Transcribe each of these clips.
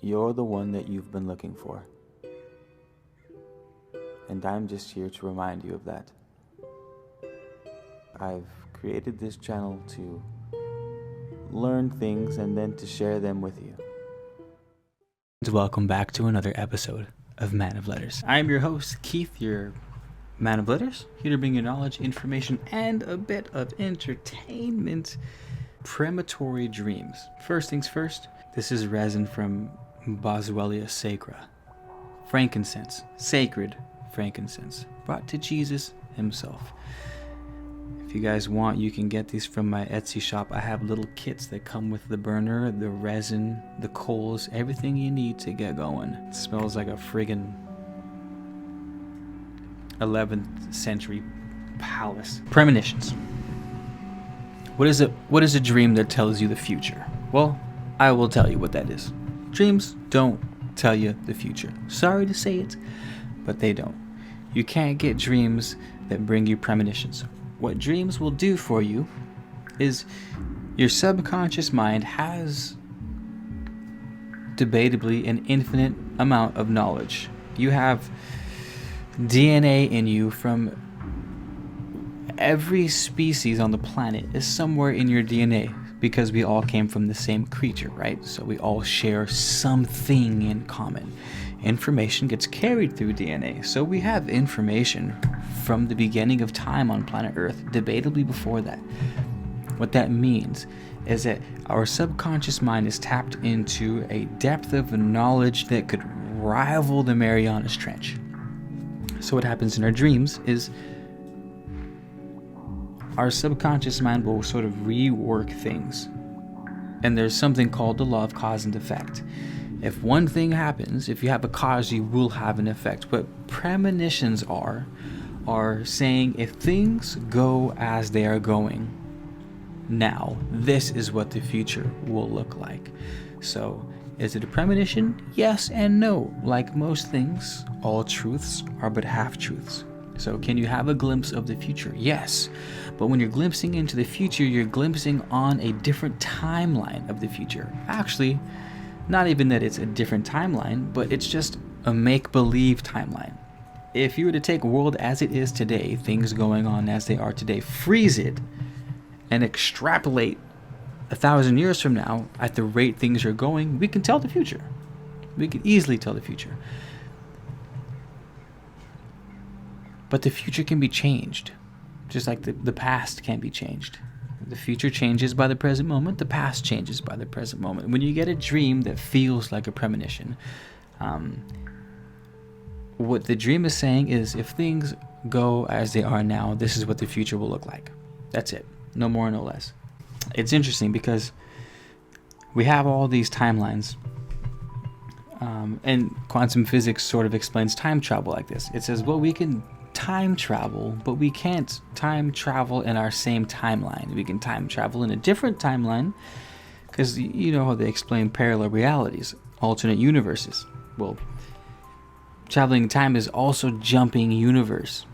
you're the one that you've been looking for. And I'm just here to remind you of that. I've created this channel to learn things and then to share them with you. Welcome back to another episode of Man of Letters. I'm your host, Keith, your Man of Letters, here to bring you knowledge, information, and a bit of entertainment. Premonitory dreams. First things first, this is resin from Boswellia sacra. Frankincense, sacred frankincense, brought to Jesus himself. If you guys want, you can get these from my Etsy shop. I have little kits that come with the burner, the resin, the coals, everything you need to get going. It smells like a friggin' 11th century palace. Premonitions. What is a dream that tells you the future? Well, I will tell you what that is. Dreams don't tell you the future. Sorry to say it, but they don't. You can't get dreams that bring you premonitions. What dreams will do for you is your subconscious mind has debatably an infinite amount of knowledge. You have DNA in you from every species on the planet is somewhere in your DNA because we all came from the same creature, right? So we all share something in common. Information gets carried through DNA. So we have information from the beginning of time on planet Earth, debatably before that. What that means is that our subconscious mind is tapped into a depth of knowledge that could rival the Marianas Trench. So what happens in our dreams is our subconscious mind will sort of rework things. And there's something called the law of cause and effect. If one thing happens, if you have a cause, you will have an effect. What premonitions are saying if things go as they are going now, this is what the future will look like. So, is it a premonition? Yes and no. Like most things, all truths are but half-truths. So can you have a glimpse of the future? Yes. But when you're glimpsing into the future, you're glimpsing on a different timeline of the future. Actually, not even that it's a different timeline, but it's just a make-believe timeline. If you were to take a world as it is today, things going on as they are today, freeze it, and extrapolate 1,000 years from now at the rate things are going, we can tell the future. We can easily tell the future. But the future can be changed, just like the past can be changed. The future changes by the present moment. The past changes by the present moment. When you get a dream that feels like a premonition, what the dream is saying is if things go as they are now, this is what the future will look like. That's it. No more, no less. It's interesting because we have all these timelines, and quantum physics sort of explains time travel like this. It says, well, we can time travel, but we can't time travel in our same timeline. We can time travel in a different timeline because you know how they explain parallel realities, alternate universes. Well, traveling in time is also jumping universe.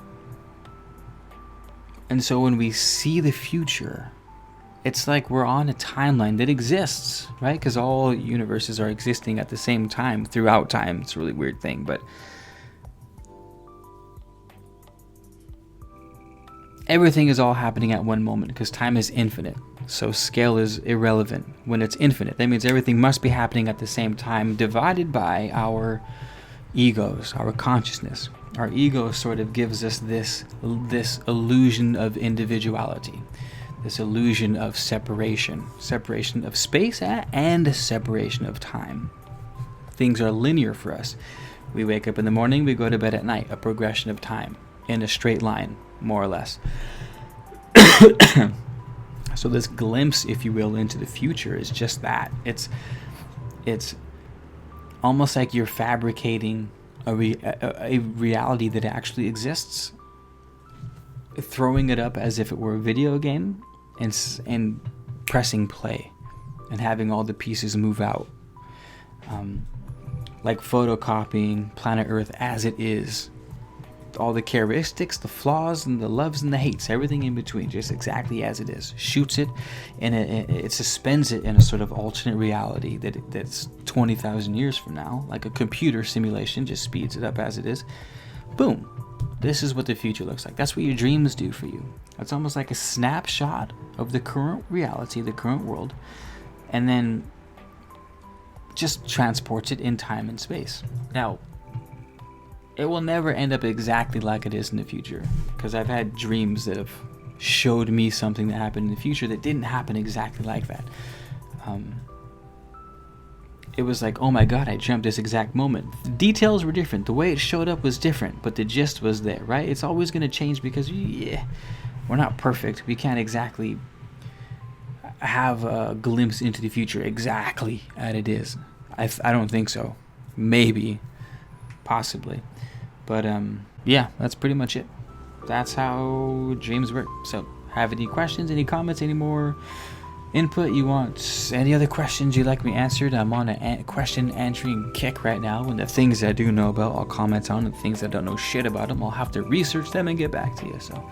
And so when we see the future, it's like we're on a timeline that exists, right? Because all universes are existing at the same time throughout time. It's a really weird thing, but everything is all happening at one moment because time is infinite. So scale is irrelevant when it's infinite. That means everything must be happening at the same time, divided by our egos, our consciousness. Our ego sort of gives us this illusion of individuality, this illusion of separation of space and separation of time. Things are linear for us. We wake up in the morning, we go to bed at night, a progression of time in a straight line, more or less. So this glimpse, if you will, into the future is just that. It's almost like you're fabricating a reality that actually exists, throwing it up as if it were a video game, and pressing play, and having all the pieces move out, like photocopying planet Earth as it is all the characteristics, the flaws, and the loves and the hates, everything in between, just exactly as it is. Shoots it, and it suspends it in a sort of alternate reality that's 20,000 years from now, like a computer simulation, just speeds it up as it is. Boom. This is what the future looks like. That's what your dreams do for you. It's almost like a snapshot of the current reality, the current world, and then just transports it in time and space. Now, it will never end up exactly like it is in the future, because I've had dreams that have showed me something that happened in the future that didn't happen exactly like that. It was like, oh my god, I dreamt this exact moment. The details were different, the way it showed up was different, but the gist was there, right? It's always going to change because we're not perfect. We can't exactly have a glimpse into the future exactly as it is. I don't think so. Maybe, possibly, but yeah, that's pretty much it. That's how dreams work. So, have any questions, any comments, any more input you want, any other questions you'd like me answered? I'm on a question answering kick right now, and the things I do know about I'll comment on, and things I don't know shit about them I'll have to research them and get back to you. So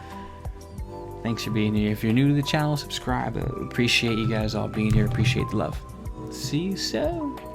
thanks for being here. If you're new to the channel, subscribe. I appreciate you guys all being here. Appreciate the love. See you soon.